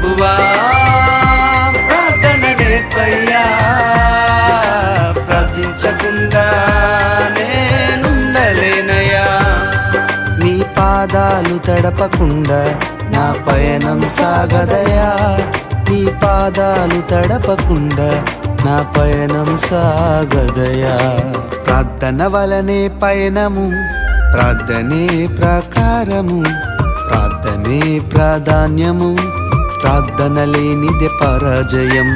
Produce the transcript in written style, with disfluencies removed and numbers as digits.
ప్రభువా ప్రార్థన నేర్పయ్యా, ప్రార్థించకుండా నేనుండలేనయ్యా. నీ పాదాలు తడపకుండా నా పయనం సాగదయా, నీ పాదాలు తడపకుండా నా పయనం సాగదయా. ప్రార్థన వలనే పయనము, ప్రార్థనే ప్రకారము, ప్రార్థనే ప్రాధాన్యము, ప్రార్థన లేనిదే పరాజయం.